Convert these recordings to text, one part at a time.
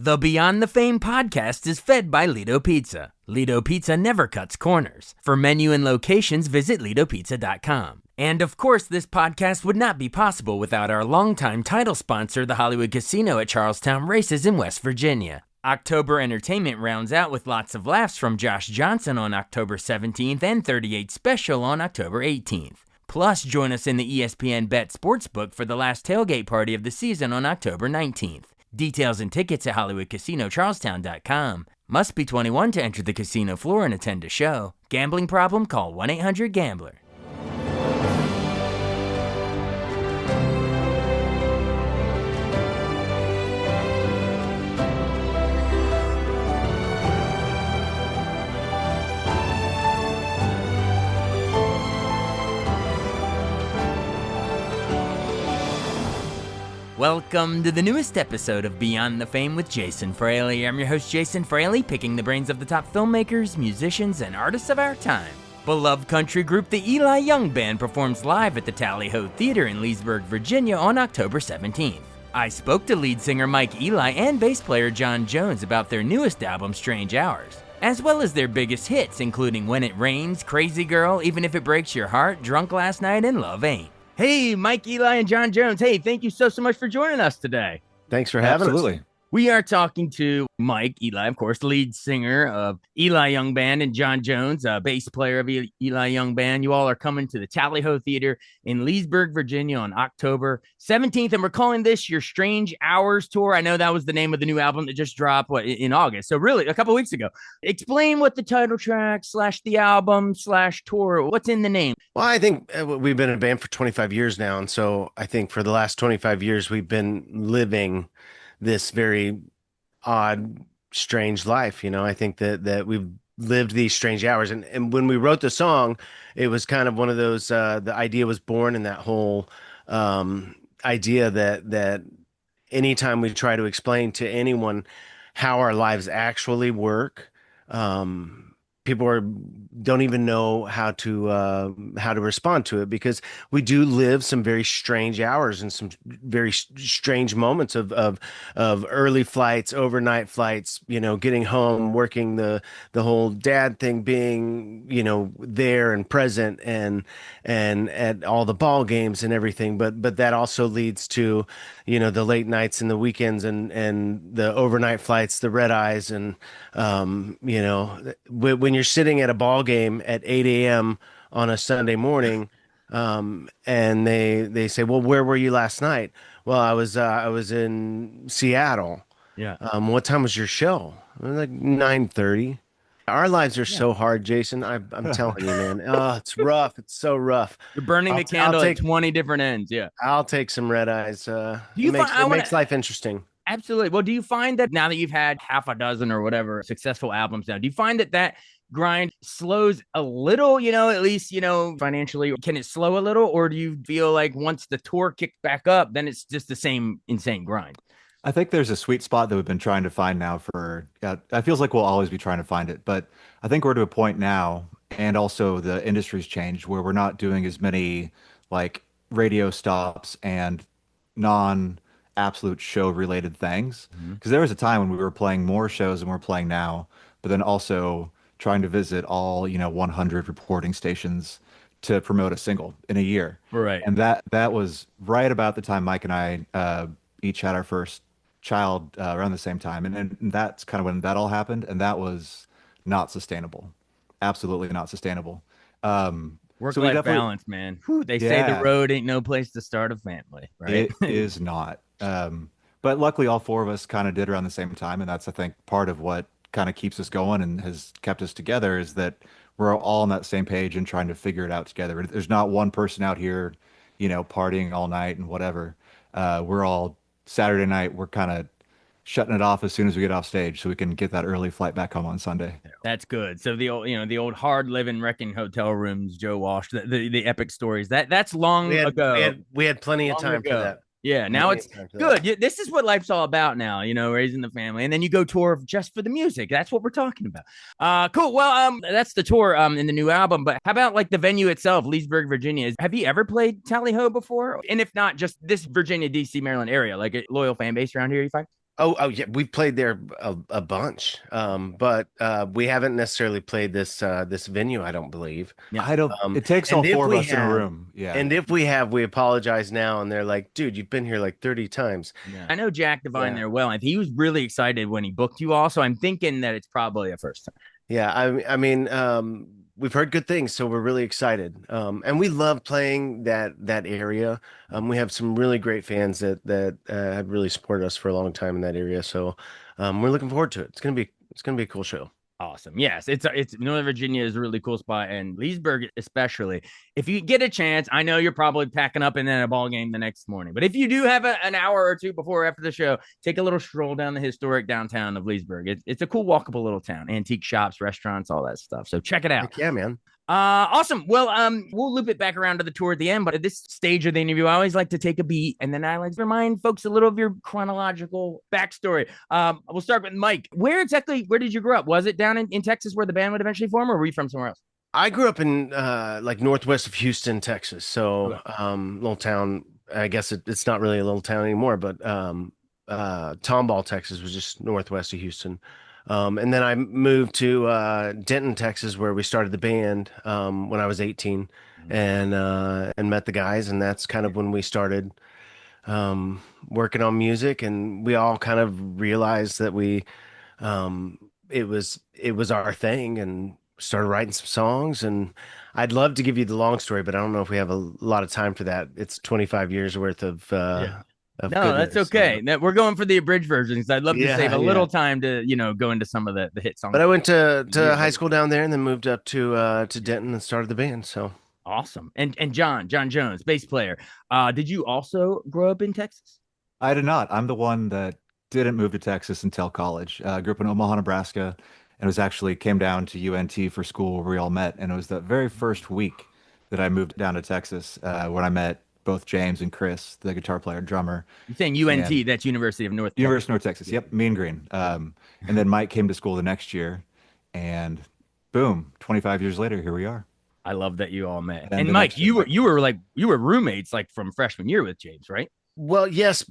The Beyond the Fame podcast is fed by Lido Pizza. Lido Pizza never cuts corners. For menu and locations, visit LidoPizza.com. And of course, this podcast would not be possible without our longtime title sponsor, the Hollywood Casino at Charlestown Races in West Virginia. October entertainment rounds out with lots of laughs from Josh Johnson on October 17th and 38 Special on October 18th. Plus, join us in the ESPN Bet Sportsbook for the last tailgate party of the season on October 19th. Details and tickets at HollywoodCasinoCharlestown.com. Must be 21 to enter the casino floor and attend a show. Gambling problem? Call 1-800-GAMBLER. Welcome to the newest episode of Beyond the Fame with Jason Fraley. I'm your host, Jason Fraley, picking the brains of the top filmmakers, musicians, and artists of our time. Beloved country group the Eli Young Band performs live at the Tally Ho Theater in Leesburg, Virginia on October 17th. I spoke to lead singer Mike Eli and bass player John Jones about their newest album, Strange Hours, as well as their biggest hits, including When It Rains, Crazy Girl, Even If It Breaks Your Heart, Drunk Last Night, and Love Ain't. Hey, Mike Eli and John Jones. Hey, thank you so much for joining us today. Thanks for having us. We are talking to Mike Eli, of course, lead singer of Eli Young Band, and John Jones, bass player of Eli Young Band. You all are coming to the Tally Ho Theater in Leesburg, Virginia on October 17th, and we're calling this your Strange Hours Tour. I know that was the name of the new album that just dropped in August, so really a couple weeks ago. Explain what the title track / the album / tour, what's in the name? Well, I think we've been in a band for 25 years now, and so I think for the last 25 years we've been living this very odd, strange life. You know, I think that we've lived these strange hours. And when we wrote the song, it was kind of one of those, the idea was born in that whole idea that anytime we try to explain to anyone how our lives actually work, people don't even know how to respond to it, because we do live some very strange hours and some very strange moments of early flights, overnight flights, you know, getting home, working the whole dad thing, being, you know, there and present and at all the ball games and everything. But that also leads to, you know, the late nights and the weekends and the overnight flights, the red eyes, and you know, when you're sitting at a ball game at 8 a.m. on a Sunday morning, and they say, well, where were you last night? Well, I was in Seattle. Yeah. What time was your show? It was like 9:30. Our lives are so hard, Jason. I'm telling you, man. Oh, it's rough. It's so rough. You're burning the candle at 20 different ends. Yeah. I'll take some red eyes. It makes life interesting. Absolutely. Well, do you find that now that you've had half a dozen or whatever successful albums now, do you find that grind slows a little, you know, at least, you know, financially? Can it slow a little, or do you feel like once the tour kicks back up, then it's just the same insane grind? I think there's a sweet spot that we've been trying to find now it feels like we'll always be trying to find it, but I think we're to a point now, and also the industry's changed, where we're not doing as many like radio stops and non-absolute show related things. Because there was a time when we were playing more shows than we're playing now, but then also trying to visit all, you know, 100 reporting stations to promote a single in a year. Right. And that was right about the time Mike and I each had our first child around the same time. And that's kind of when that all happened. And that was not sustainable. Absolutely not sustainable. Work-life balance, man. Whew, they say the road ain't no place to start a family, right? It is not. But luckily all four of us kind of did around the same time. And that's, I think, part of what kind of keeps us going and has kept us together, is that we're all on that same page and trying to figure it out together. There's not one person out here, you know, partying all night and whatever. We're all Saturday night, we're kind of shutting it off as soon as we get off stage so we can get that early flight back home on Sunday. That's good. So the old hard living wrecking hotel rooms, Joe Walsh, the epic stories, that's long ago. We had plenty of time for that. Yeah, now it's good. This is what life's all about now, you know, raising the family. And then you go tour just for the music. That's what we're talking about. Cool. Well, that's the tour in the new album. But how about like the venue itself, Leesburg, Virginia? Have you ever played Tally Ho before? And if not, just this Virginia, D.C., Maryland area, like a loyal fan base around here, you find? Oh yeah, we've played there a bunch, but we haven't necessarily played this venue, I don't believe. Yeah. I don't. Um, It takes all and four if of we us in a have, room. Yeah. and if we have, we apologize now. And they're like, dude, you've been here like 30 times. Yeah. I know Jack Devine Yeah, there well, and he was really excited when he booked you all. So I'm thinking that it's probably a first time. yeah. I mean, we've heard good things, so we're really excited. And we love playing that area. We have some really great fans that have really supported us for a long time in that area. So, we're looking forward to it. It's gonna be a cool show. Awesome. Yes, it's Northern Virginia is a really cool spot, and Leesburg especially. If you get a chance, I know you're probably packing up and then a ball game the next morning. But if you do have an hour or two before or after the show, take a little stroll down the historic downtown of Leesburg. It's a cool, walkable little town. Antique shops, restaurants, all that stuff. So check it out. Heck yeah, man. Awesome. Well, we'll loop it back around to the tour at the end, but at this stage of the interview, I always like to take a beat and then I like to remind folks a little of your chronological backstory. We'll start with Mike. Where did you grow up? Was it down in Texas where the band would eventually form, or were you from somewhere else? I grew up in like northwest of Houston, Texas. Okay. So little town. I guess it's not really a little town anymore, but Tomball, Texas was just northwest of Houston. And then I moved to Denton, Texas, where we started the band when I was 18 and met the guys, and that's kind of when we started working on music, and we all kind of realized that it was our thing, and started writing some songs. And I'd love to give you the long story, but I don't know if we have a lot of time for that. It's 25 years worth Yeah. of No, that's goodness. okay. We're going for the abridged versions. I'd love to save Yeah, a yeah. little time to, go into some of the hit But songs. I went to Years high later. school down there and then moved up to Yeah. Denton and started the band. So Awesome. And John Jones, bass player. Did you also grow up in Texas? I did not. I'm the one that didn't move to Texas until college. Grew up in Omaha, Nebraska, and was actually came down to UNT for school where we all met. And it was the very first week that I moved down to Texas when I met both James and Chris, the guitar player, drummer, You're saying and UNT, that's University of North Texas. University of North Texas. Yeah. Yep, Mean Green. And then Mike came to school the next year, and boom, 25 years later, here we are. I love that you all met. And And the Mike, next year, Mike. you were roommates like from freshman year with James, right? well, yes.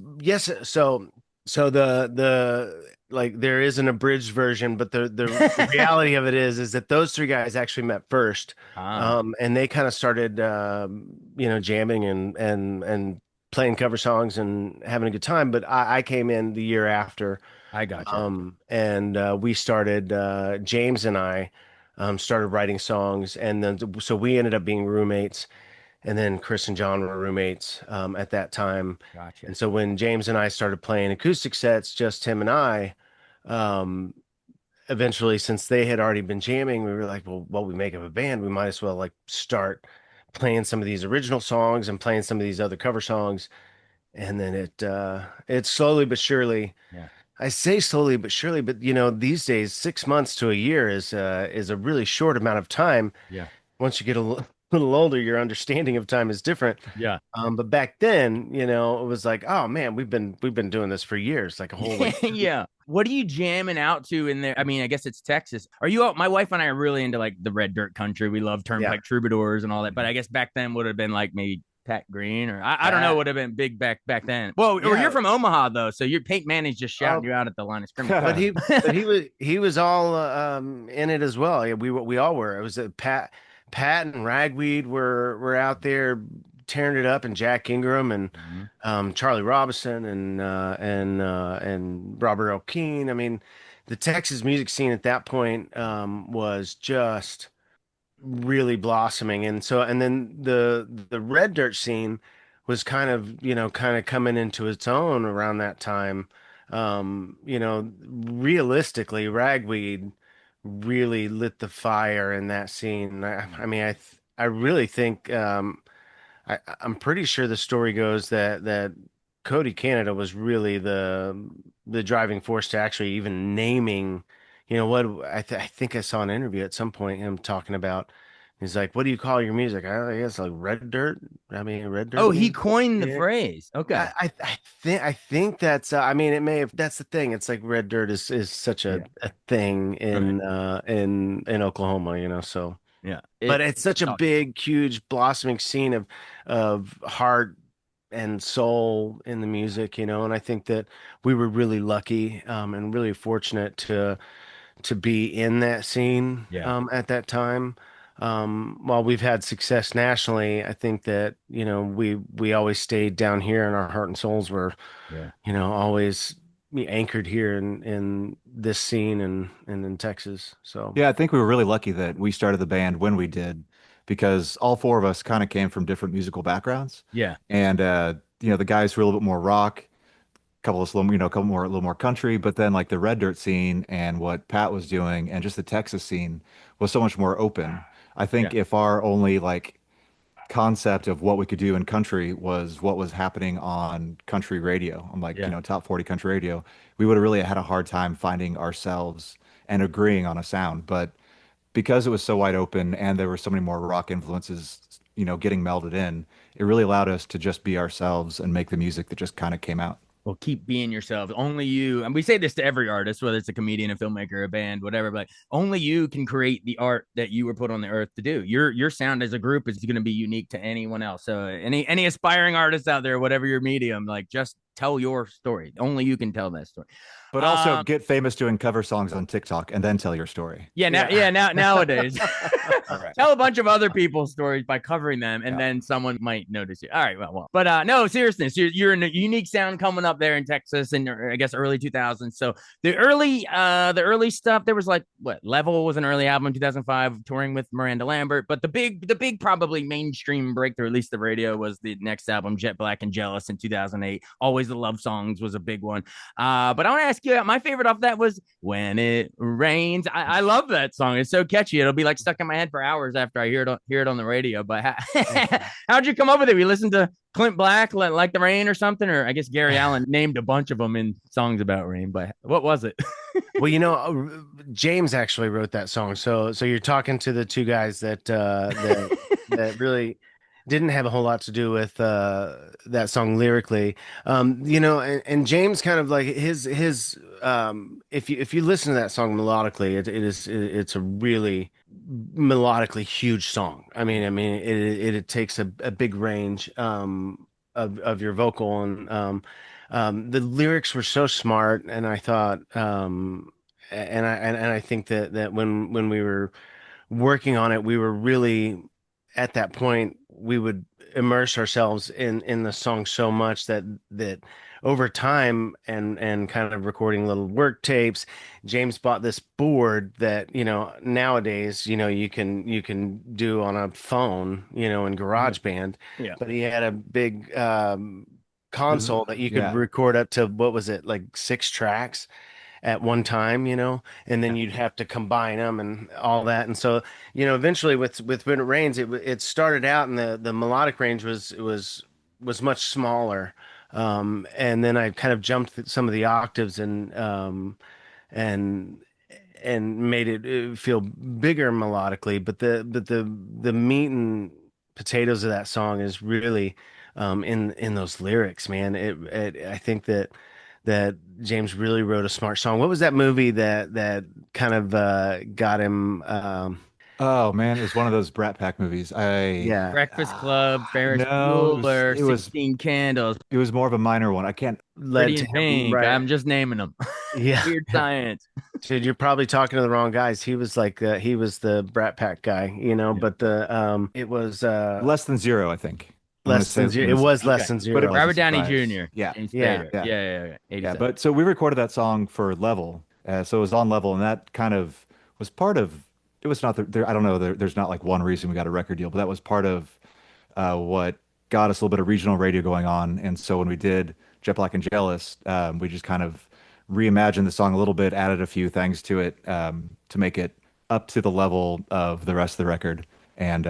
So the like there is an abridged version, but the reality of it is that those three guys actually met first, Ah, and they kind of started jamming and playing cover songs and having a good time. But I came in the year after, I gotcha. and we started James and I started writing songs, and then so we ended up being roommates. And then Chris and John were roommates at that time. Gotcha. And so when James and I started playing acoustic sets, just him and I, um, eventually, since they had already been jamming, we were like, well, while we make up a band, we might as well like start playing some of these original songs and playing some of these other cover songs. And then it slowly but surely, Yeah. I say slowly but surely, but these days, 6 months to a year is a really short amount of time. Yeah. Once you get a little older, your understanding of time is different. Yeah. But back then, it was like, oh man, we've been doing this for years, like a whole like Yeah. What are you jamming out to in there? I mean, I guess it's Texas. Are you out? My wife and I are really into like the red dirt country. We love yeah. Turnpike Troubadours and all that. But I guess back then would have been like maybe Pat Green or I don't know, Uh, would have been big back then. Well, or you're yeah. from Omaha though, so your Peyton Manning's just shouting Oh, you out at the line of scrimmage. but he was all in it as well. Yeah, we all were. It was Pat and Ragweed were out there tearing it up, and Jack Ingram and Mhm. Charlie Robinson and Robert Elkeen. I mean, the Texas music scene at that point was just really blossoming. And then the red dirt scene was kind of coming into its own around that time. Realistically, Ragweed really lit the fire in that scene. I mean, I really think I'm pretty sure the story goes that Cody Canada was really the driving force to actually even naming, what I think I saw an interview at some point him talking about. He's like, "What do you call your music?" I guess like red dirt. I mean, red dirt Oh, he music. coined the Yeah. phrase. Okay. I think that's I mean it may have that's the thing. It's like red dirt is such Yeah. a thing Right. in Oklahoma, so Yeah. but it's such It's a awesome. big, huge, blossoming scene of hard. and soul in the music, and I think that we were really lucky and really fortunate to be in that scene Yeah. at that time. While we've had success nationally, I think that, we always stayed down here and our heart and souls were, Yeah. always anchored here in this scene and in Texas. So Yeah, I think we were really lucky that we started the band when we did, because all four of us kind of came from different musical backgrounds. Yeah. And the guys were a little bit more rock, couple of little, a couple more, a little more country, but then like the Red Dirt scene and what Pat was doing and just the Texas scene was so much more open. I think Yeah. if our only like concept of what we could do in country was what was happening on country radio, on like, Yeah. top 40 country radio, we would have really had a hard time finding ourselves and agreeing on a sound. But because it was so wide open and there were so many more rock influences, getting melded in, it really allowed us to just be ourselves and make the music that just kind of came out. Well, keep being yourself. Only you, and we say this to every artist, whether it's a comedian, a filmmaker, a band, whatever, but only you can create the art that you were put on the earth to do. Your sound as a group is going to be unique to anyone else. So any aspiring artists out there, whatever your medium, like just tell your story. Only you can tell that story. But also get famous doing cover songs on TikTok and then tell your story. Nowadays. right. Tell a bunch of other people's stories by covering them, and then someone might notice you. All right, well. But no, seriousness, you're in a unique sound coming up there in Texas in I guess early 2000s. So the early stuff, there was like what Level was an early album, 2005, touring with Miranda Lambert. But the big probably mainstream breakthrough, at least the radio, was the next album, Jet Black and Jealous, in 2008. Always the Love Songs was a big one. But I want to ask you, my favorite off that was When It Rains. I love that song. It's so catchy. It'll be like stuck in my head for hours after I hear it on the radio. But how'd you come up with it? We listened to Clint Black, Like the Rain or something, or I guess Gary Allen named a bunch of them in songs about rain. But what was it? Well, James actually wrote that song. So you're talking to the two guys that really didn't have a whole lot to do with that song lyrically. And James kind of like his if you listen to that song melodically, it's a really melodically huge song. I mean it takes a big range of your vocal and the lyrics were so smart, and I thought, and I think that when we were working on it, we were really at that point we would immerse ourselves in the song so much that over time and kind of recording little work tapes, James bought this board that nowadays you can do on a phone in GarageBand, Yeah. but he had a big console that you could Yeah. record up to, what was it, like 6 tracks at one time, and then you'd have to combine them and all that. And so, eventually with When It Rains, it started out and the melodic range was much smaller. And then I kind of jumped some of the octaves and made it feel bigger melodically, but the meat and potatoes of that song is really in those lyrics, man. I think that James really wrote a smart song. What was that movie that kind of got him? Oh man, it was one of those Brat Pack movies. Yeah, Breakfast Club, Ferris No, Bueller, it was 16 Candles, it was more of a minor one. I can't. led Pretty to in him, Pink. right? I'm just naming them. Yeah, Weird Science. dude, you're probably talking to the wrong guys. He was like he was the Brat Pack guy, Yeah. but the it was Less than zero, I think. I'm gonna less say than zero. It was Okay. less than but it zero. was Robert a Downey surprise. Jr. Yeah, James Yeah. Spader. yeah, Yeah. yeah. 87. But so we recorded that song for Level, so it was on Level, and that kind of was part of. It was not there. I don't know. There's not like one reason we got a record deal, but that was part of what got us a little bit of regional radio going on. And so when we did Jet Black and Jealous, we just kind of reimagined the song a little bit, added a few things to it to make it up to the level of the rest of the record. And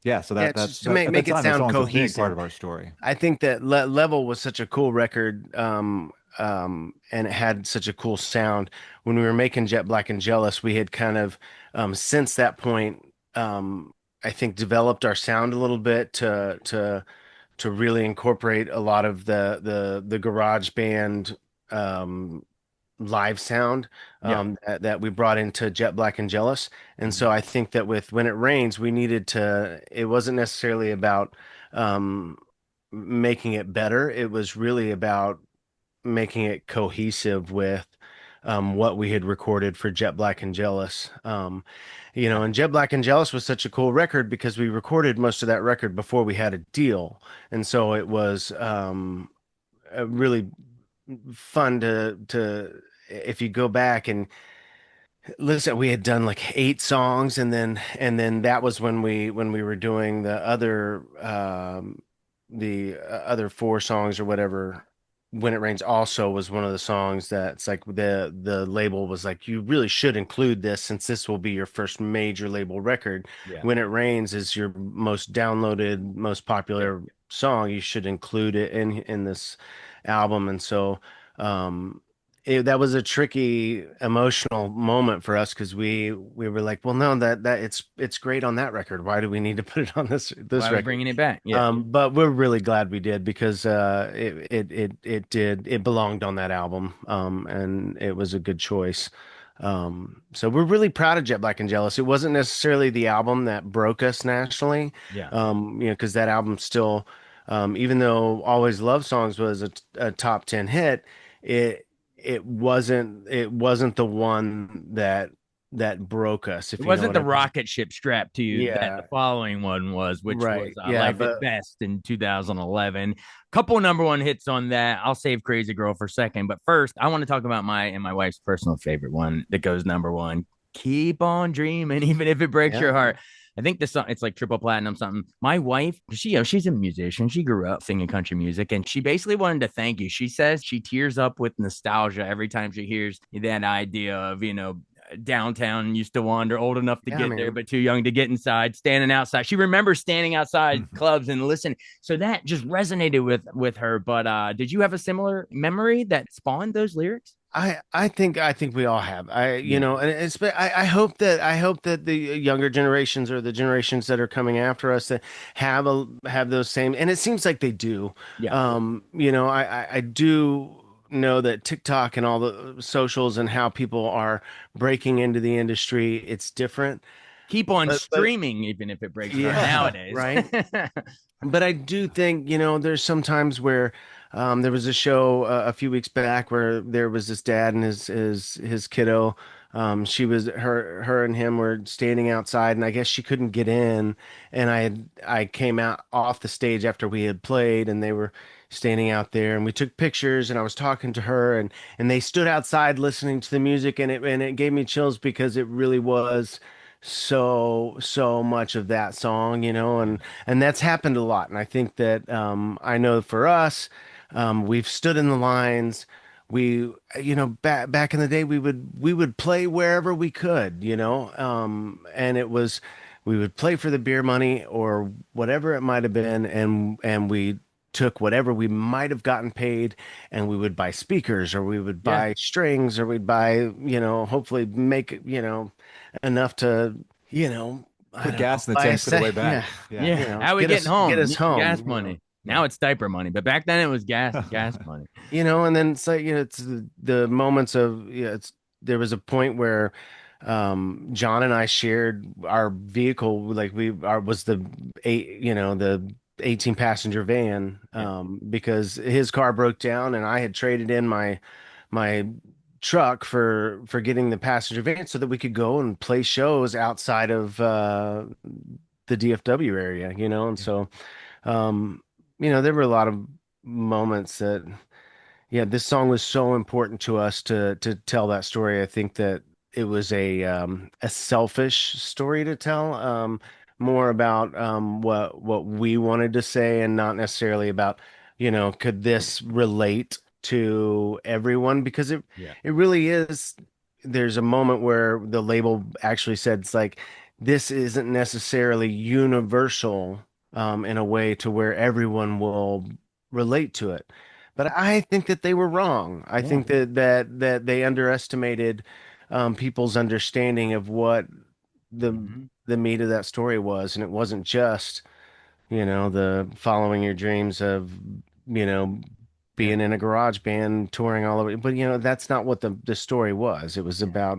yeah, so Yeah, that it's that, just to that make at make the it time that sound song was a big part cohesive. of our story. I think that Level was such a cool record, and it had such a cool sound. When we were making Jet Black and Jealous, we had kind of, since that point, I think developed our sound a little bit to really incorporate a lot of the garage band um, live sound Yeah. that we brought into Jet Black and Jealous. And so I think that with When It Rains, we needed to. It wasn't necessarily about. Um, making it better. It was really about making it cohesive with what we had recorded for Jet Black and Jealous. Yeah. And Jet Black and Jealous was such a cool record because we recorded most of that record before we had a deal. And so it was really fun to if you go back and listen, we had done like 8 songs, and then that was when we were doing the other 4 songs or whatever. When It Rains also was one of the songs that's like the label was like, you really should include this since this will be your first major label record. Yeah. When It Rains is your most downloaded, most Yeah. popular song. You should include it in this album. And so that was a tricky emotional moment for us because we were like, well, no, that it's great on that record. Why do we need to put it on Why this are we record? bringing it back? Yeah. But we're really glad we did because it belonged on that album, and it was a good choice. So we're really proud of Jet Black and Jealous. It wasn't necessarily the album that broke us nationally, Yeah. because that album still, even though Always Love Songs was a top 10 hit, it it wasn't the one that broke us, It if you know wasn't what the I mean. rocket ship strapped to you that the Yeah, following one was, which was right. Yeah, Life at but Best in 2011. Couple number one hits on that. I'll save Crazy Girl for a second, but first I want to talk about my and my wife's personal favorite one that goes number one. Keep on dreaming, even if it breaks yeah. your heart. I think this song it's like triple platinum something. My wife, she's a musician. She grew up singing country music, and she basically wanted to thank you. She says she tears up with nostalgia every time she hears that idea of downtown used to wander, old enough to Yeah, get there, man. but too young to get inside, standing outside. She remembers standing outside clubs and listening. So that just resonated with her. But did you have a similar memory that spawned those lyrics? I think we all have. Yeah. And I hope that the younger generations or the generations that are coming after us that have those same, and it seems like they do. Yeah. I do know that TikTok and all the socials and how people are breaking into the industry, it's different. Keep on But streaming, even if it breaks your heart yeah, nowadays. right. But I do think, there's some times where there was a show a few weeks back where there was this dad and his kiddo. She was her and him were standing outside, and I guess she couldn't get in. And I came out off the stage after we had played, and they were standing out there, and we took pictures, and I was talking to her, and they stood outside listening to the music, and it gave me chills because it really was so much of that song, and that's happened a lot. And I think that I know for us, we've stood in the lines. Back in the day, we would play wherever we could, and it was we would play for the beer money or whatever it might have been, and we took whatever we might have gotten paid, and we would buy speakers, or we would Yeah. buy strings, or we'd buy, hopefully make, enough to, I Put don't know, gas in the buy a tank for the way set. Yeah. back. Yeah. Yeah. How are we Get getting us home? Need some gas home. money. Now Yeah. it's diaper money, but back then it was gas money. And then it's like, it's the moments of, it's there was a point where John and I shared our vehicle, like was the the 18 passenger van, Yeah. because his car broke down and I had traded in my truck for getting the passenger van so that we could go and play shows outside of the DFW area, and Yeah. so there were a lot of moments that, yeah, this song was so important to us to tell that story. I think that it was a selfish story to tell, more about what we wanted to say, and not necessarily about, could this relate to everyone, because it Yeah. it really is. There's a moment where the label actually said, it's like, this isn't necessarily universal, in a way to where everyone will relate to it. But I think that they were wrong. I Yeah. think that they underestimated people's understanding of what the Mhm. the meat of that story was, and it wasn't just, the following your dreams of, you know, Yeah. being in a garage band touring all over. But that's not what the story was. It was Yeah. about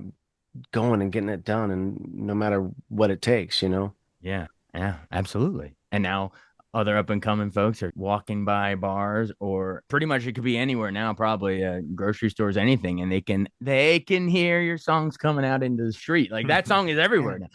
going and getting it done, and no matter what it takes. Yeah, yeah, absolutely. And now other up and coming folks are walking by bars, or pretty much it could be anywhere now, probably grocery stores, anything, and they can hear your songs coming out into the street. Like that song is everywhere now.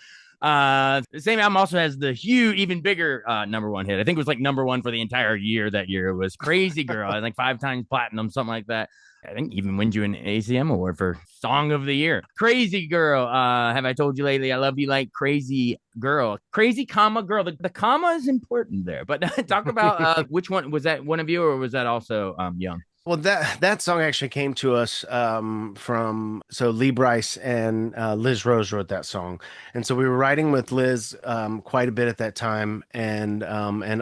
The same album also has the huge, even bigger number one hit. I think it was like number one for the entire year that year. It was Crazy Girl. I think 5 times platinum, something like that. I think even wins you an ACM award for Song of the Year. Crazy Girl. Have I told you lately? I love you like Crazy Girl. Crazy comma girl. The comma is important there. But talk about which one was that? One of you, or was that also Young? Well, that song actually came to us from Lee Bryce and Liz Rose wrote that song, and so we were writing with Liz quite a bit at that time, and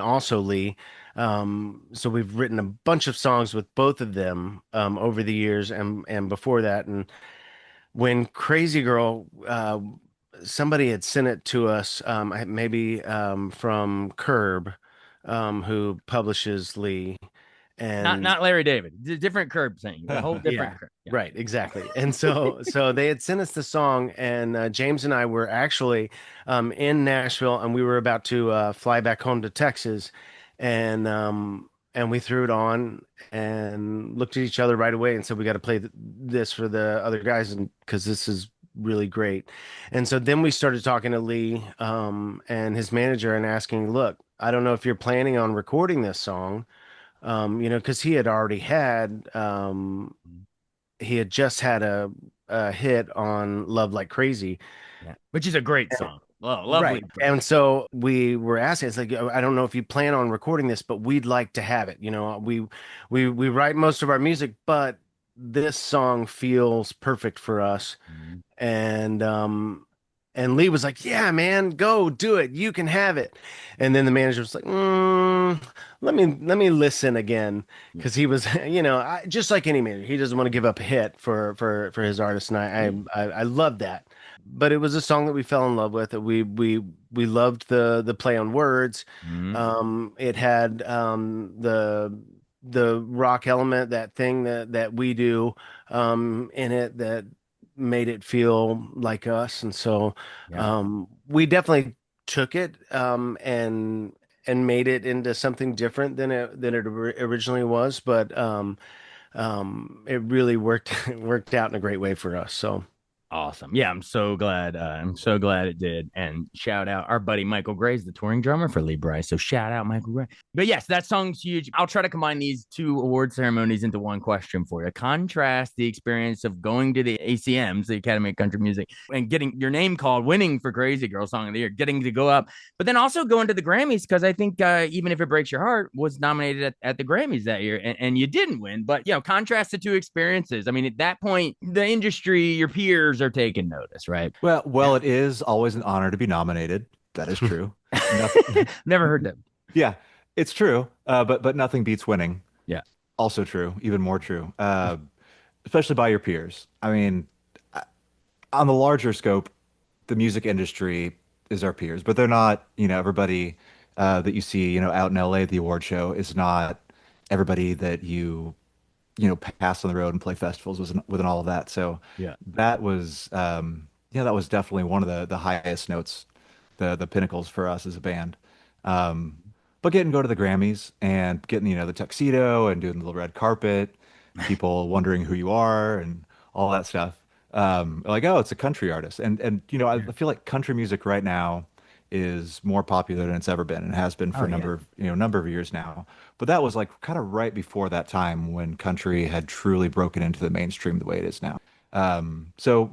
also Lee. So we've written a bunch of songs with both of them over the years, and before that, and when Crazy Girl, somebody had sent it to us, maybe from Curb, who publishes Lee. Not And not Larry David. Different Curb thing. A whole different yeah, Curb. Yeah. right, exactly. And so they had sent us the song, and James and I were actually in Nashville, and we were about to fly back home to Texas, and we threw it on and looked at each other right away and said, we got to play this for the other guys, and because this is really great. And so then we started talking to Lee and his manager and asking, look, I don't know if you're planning on recording this song, because he had just had a hit on Love Like Crazy. Yeah. Which is a great song. Oh, lovely. Right. And so we were asking, it's like, I don't know if you plan on recording this, but we'd like to have it. We write most of our music, but this song feels perfect for us. Mhm. And Lee was like, yeah, man, go do it. You can have it. And then the manager was like, let me listen again. Yeah. Cause he was, just like any manager, he doesn't want to give up a hit for his artist. And I love that. But it was a song that we fell in love with. We loved the play on words. Mhm. It had the rock element, that thing that we do in it, that made it feel like us. And so Yeah. we definitely took it and made it into something different than it originally was. But it really worked out in a great way for us. So. Awesome. Yeah, I'm so glad. I'm so glad it did. And shout out our buddy Michael Gray's the touring drummer for Lee Bryce. So shout out Michael Gray. But yes, that song's huge. I'll try to combine these two award ceremonies into one question for you. Contrast the experience of going to the ACMs, the Academy of Country Music, and getting your name called, winning for Crazy Girl Song of the Year, getting to go up, but then also going to the Grammys, because I think Even If It Breaks Your Heart was nominated at the Grammys that year, and you didn't win. But contrast the two experiences. I mean, at that point, the industry, your peers are taking notice, right? Well, it is always an honor to be nominated. That is true. Nothing, Never heard that. yeah, it's true. But nothing beats winning. Yeah. Also true. Even more true. Especially by your peers. I mean, on the larger scope, the music industry is our peers, but they're not, everybody that you see, out in LA at the award show is not everybody that pass on the road and play festivals within all of that. So Yeah. that was, that was definitely one of the highest notes, the pinnacles for us as a band. But getting to go to the Grammys and getting, the tuxedo and doing the little red carpet, people wondering who you are and all that stuff. Like, oh, it's a country artist. And I feel like country music right now is more popular than it's ever been and has been for number of years now. But that was like kind of right before that time when country had truly broken into the mainstream the way it is now. So,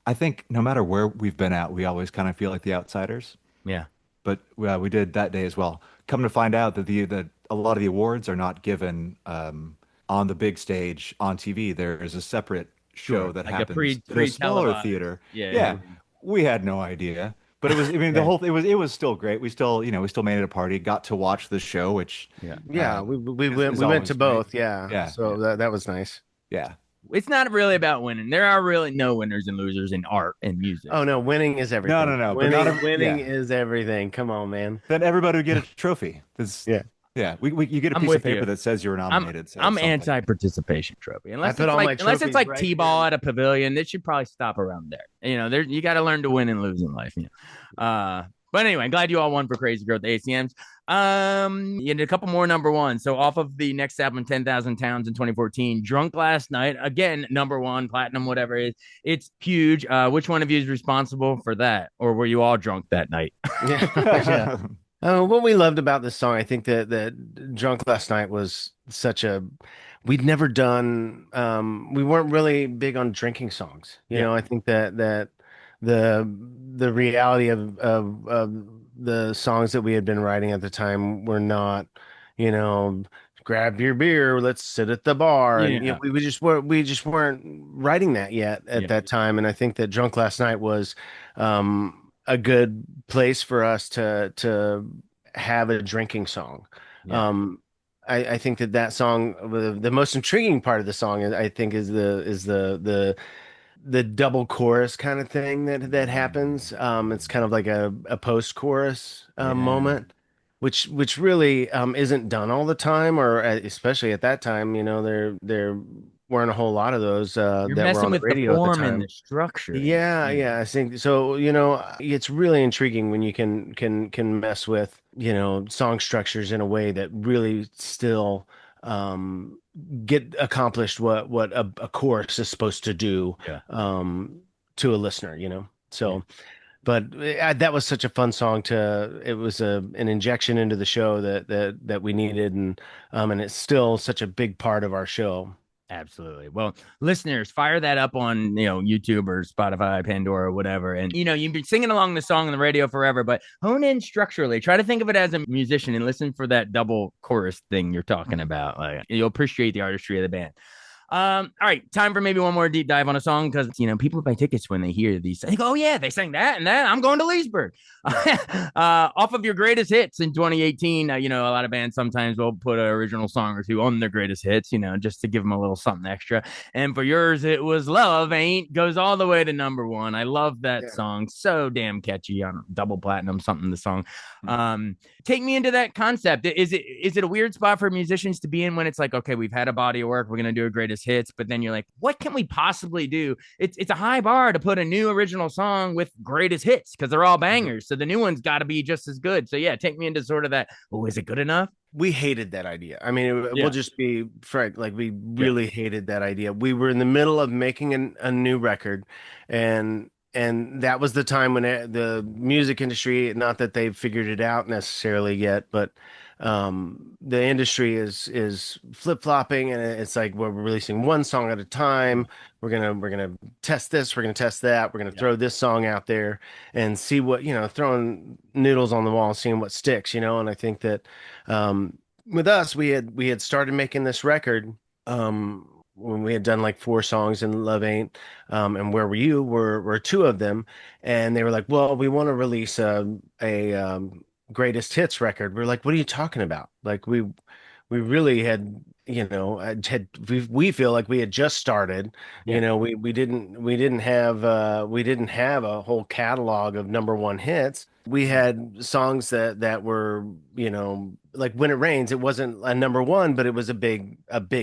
I think no matter where we've been at, we always kind of feel like the outsiders. Yeah. But we did that day as well. Come to find out that a lot of the awards are not given on the big stage on TV. There is a separate show that Like a happens in a pre-televised. smaller theater. Yeah. Yeah, we had no idea. But it was, I mean, it was still great. We still made it a party, got to watch the show, which Yeah, we went is we went always to great. both. Yeah. Yeah, So that was nice. yeah. It's not really about winning. There are really no winners and losers in art and music. Oh no, winning is everything. No. But Winning, not every, winning yeah. is everything. Come on, man. Then everybody would get a trophy. Yeah. Yeah. You get a I'm piece with of paper you. that says you were nominated. So I'm something. anti-participation trophy. Unless put it's all my like trophies like right T-ball here. at a pavilion, it should probably stop around there. You got to learn to win and lose in life. But anyway, glad you all won for Crazy Girl at the ACMs. You did a couple more number ones. So off of the next album, 10,000 Towns in 2014, Drunk Last Night, again, number one, platinum, whatever it is. It's huge. Which one of you is responsible for that? Or were you all drunk that night? Yeah, yeah. What we loved about this song, I think that Drunk Last Night was such a we'd never done we weren't really big on drinking songs. You Yeah. know, I think that the the reality of the songs that we had been writing at the time were not, you know, grab your beer, let's sit at the bar. And you know, Yeah. we just weren't writing that yet at Yeah. that time. And I think that Drunk Last Night was a good place for us to have a drinking song. Yeah. Um, I think that song, the most intriguing part of the song, I think, is the double chorus kind of thing that happens. It's kind of like a post chorus Yeah. moment, which really isn't done all the time, or especially at that time. You know, there weren't a whole lot of those You're that were messing on the with the radio at the form and the time. structuring. Yeah, Yeah. yeah, I think so. You know, it's really intriguing when you can mess with, you know, song structures in a way that really still um get accomplished what a chorus is supposed to do Yeah. to a listener, you know. Yeah. So, but that was such a fun song to it was an injection into the show that we needed, and it's still such a big part of our show. Absolutely. Well, listeners, fire that up on, YouTube or Spotify, Pandora, or whatever. And, you've been singing along the song on the radio forever, but hone in structurally. Try to think of it as a musician and listen for that double chorus thing you're talking about. Like, you'll appreciate the artistry of the band. All right, time for maybe one more deep dive on a song because people buy tickets when they hear these. They go, "Oh yeah, they sang that and that. I'm going to Leesburg." Off of your greatest hits in 2018, a lot of bands sometimes will put an original song or two on their greatest hits, just to give them a little something extra. And for yours, it was "Love Ain't" goes all the way to number one. I love that Yeah. song, so damn catchy on double platinum something. The song. Take me into that concept. Is it a weird spot for musicians to be in when it's like, okay, we've had a body of work, we're gonna do a greatest hits, but then you're like, what can we possibly do? It's a high bar to put a new original song with greatest hits because they're all bangers. So the new one's got to be just as good. So yeah, take me into sort of that. Oh, is it good enough? We hated that idea. I mean, we'll Yeah, just be frank. Like, we yeah, really hated that idea. We were in the middle of making a new record, and that was the time when the music industry, not that they've figured it out necessarily yet, but the industry is flip-flopping, and it's like we're releasing one song at a time. We're gonna test this, we're gonna test that, we're gonna yeah, throw this song out there and see what, throwing noodles on the wall, seeing what sticks, and I think that with us, we had started making this record when we had done like four songs in Love Ain't, and Where Were You were two of them, and they were like, well, we want to release a greatest hits record. We're like, what are you talking about? Like, we really had, we feel like we had just started. yeah, We didn't have a whole catalog of number one hits. We had songs that were, like When It Rains. It wasn't a number one, but it was a big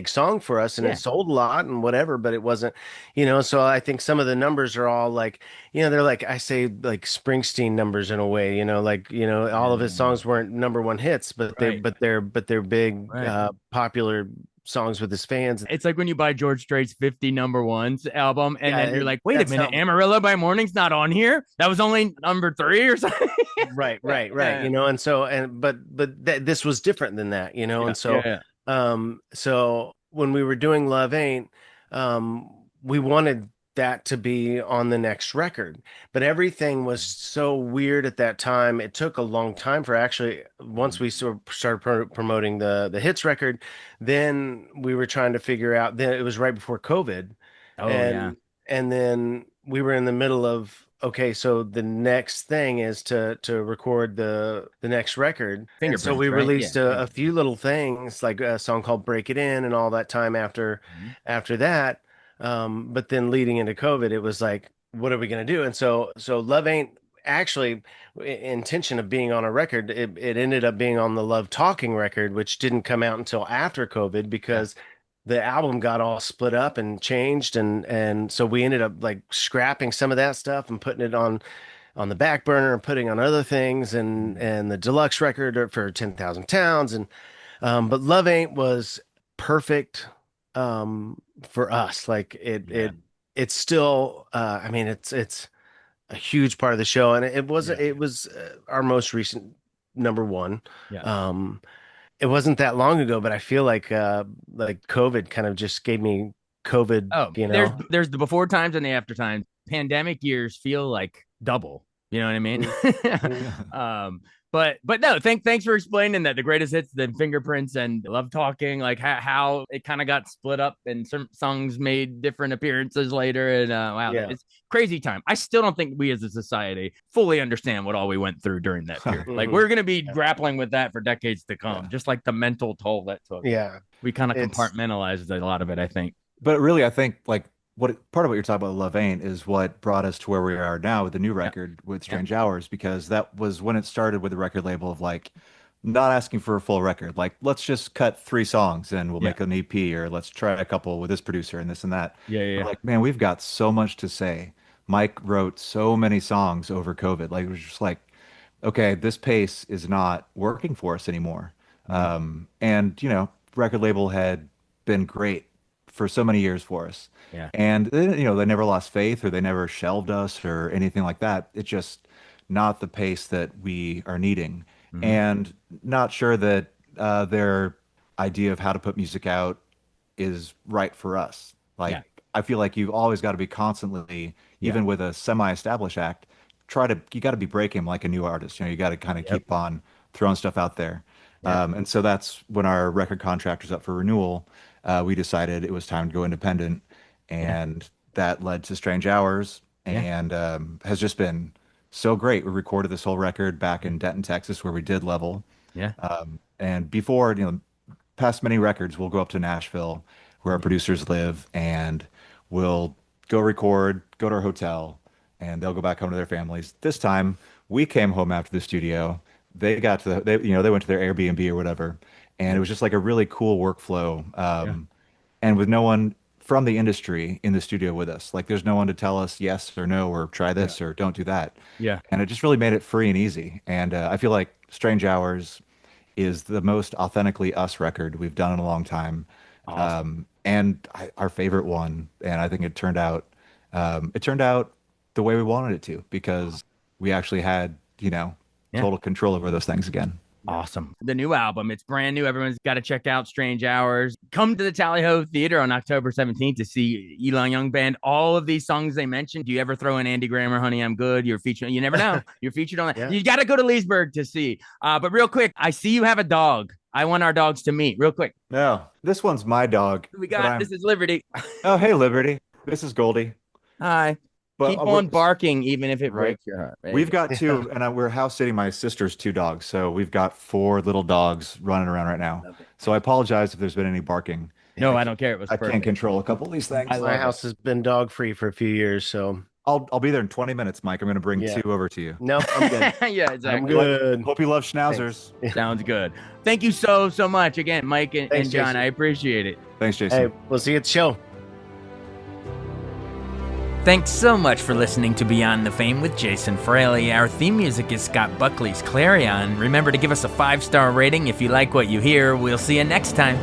song for us, and it yeah, sold a lot and whatever, but it wasn't, so I think some of the numbers are all like, they're like, I say, like Springsteen numbers in a way, like, all of his yeah. songs weren't number one hits, but they're Right, but they're but they're big right. popular songs with his fans. It's like when you buy George Strait's 50 number ones album, and Yeah, then you're like, wait a that's minute, how. Amarillo by Morning's not on here. That was only number three or something. Right, right, right. Yeah, And so, but this was different than that, yeah, and yeah, so yeah. so when we were doing Love Ain't, we wanted that to be on the next record, but everything was so weird at that time. It took a long time for, actually, once we sort of started promoting the hits record, then we were trying to figure out. Then it was right before COVID, Oh yeah, and then we were in the middle of, okay, so the next thing is to record the next record. And so we fingerprints, right? Yeah, released a fingerprints. few little things, like a song called Break It In and all that time Mhm. after that. But then leading into COVID, it was like, what are we going to do? And so Love Ain't actually intention of being on a record. It ended up being on the Love Talking record, which didn't come out until after COVID, Yeah, because the album got all split up and changed, and so we ended up like scrapping some of that stuff and putting it on the back burner, putting on other things, and the deluxe record for 10,000 Towns, and but Love Ain't was perfect for us. Like Yeah. it's still I mean it's a huge part of the show, and Yeah. it was our most recent number one. Yeah. Um, it wasn't that long ago, but I feel like COVID kind of just gave me COVID, Oh, you there's know. there's the before times and the after times. Pandemic years feel like double. You know what I mean? Mhm. But no, thanks for explaining that. The greatest hits, the fingerprints, and love talking, like how it kind of got split up, and some songs made different appearances later. And wow, Yeah. it's crazy time. I still don't think we as a society fully understand what all we went through during that period. Like Mhm. we're gonna be Yeah. grappling with that for decades to come, just like the mental toll that took. Yeah. We kind of It's compartmentalized a lot of it, I think. But really, I think like part of what you're talking about, Love Ain't, is what brought us to where we are now with the new Yeah. record with Yeah. Strange Hours, because that was when it started with the record label of like not asking for a full record. Like, let's just cut 3 songs and we'll Yeah. make an EP, or let's try a couple with this producer and this and that. Yeah. We're Yeah. like, man, we've got so much to say. Mike wrote so many songs over COVID. Like, it was just like, okay, this pace is not working for us anymore. Mhm. And record label had been great for so many years for us. Yeah. And they never lost faith or they never shelved us or anything like that. It's just not the pace that we are needing. Mhm. And not sure that their idea of how to put music out is right for us. Like, Yeah. I feel like you've always got to be constantly, Yeah. even with a semi-established act, you got to be breaking like a new artist. You got to kind of Yep. keep on throwing stuff out there. Yeah. And so that's when our record contract was up for renewal. We decided it was time to go independent, Yeah. and that led to Strange Hours, Yeah. and has just been so great. We recorded this whole record back in Denton, Texas, where we did level. Yeah. And before, past many records, we'll go up to Nashville, where our producers live, and we'll go record, go to our hotel, and they'll go back home to their families. This time, we came home after the studio. They got to they went to their Airbnb or whatever, and it was just like a really cool workflow. Yeah. And with no one from the industry in the studio with us, like there's no one to tell us yes or no or try this or don't do that. Yeah. And it just really made it free and easy. And I feel like Strange Hours is the most authentically us record we've done in a long time. Awesome. And our favorite one. And I think it turned out the way we wanted it to, because we actually had, Yeah. total control over those things again. Awesome. The new album, it's brand new. Everyone's got to check out Strange Hours. Come to the Tally Ho Theater on October 17th to see Eli Young Band. All of these songs they mentioned. Do you ever throw in Andy Grammer, Honey, I'm Good? You're featured. You never know. You're featured on that. Yeah. You got to go to Leesburg to see. But real quick, I see you have a dog. I want our dogs to meet real quick. No, this one's my dog. We got, this is Liberty. Oh, hey, Liberty. This is Goldie. Hi. But Keep on barking, even if it Right. breaks your heart. There We've you go. got two, and we're house sitting my sister's 2 dogs. So we've got 4 little dogs running around right now. Love it. So I apologize if there's been any barking. No, I don't care. It was I perfect. can't control a couple of these things. I love My it. house has been dog free for a few years, so I'll be there in 20 minutes, Mike. I'm going to bring Yeah. 2 over to you. nope, I'm good. Yeah, I'm exactly. good. Hope you love schnauzers. Sounds good. Thank you so much again, Mike and Thanks, John. Jason. I appreciate it. Thanks, Jason. Hey, we'll see you at the show. Thanks so much for listening to Beyond the Fame with Jason Fraley. Our theme music is Scott Buckley's Clarion. Remember to give us a 5-star rating if you like what you hear. We'll see you next time.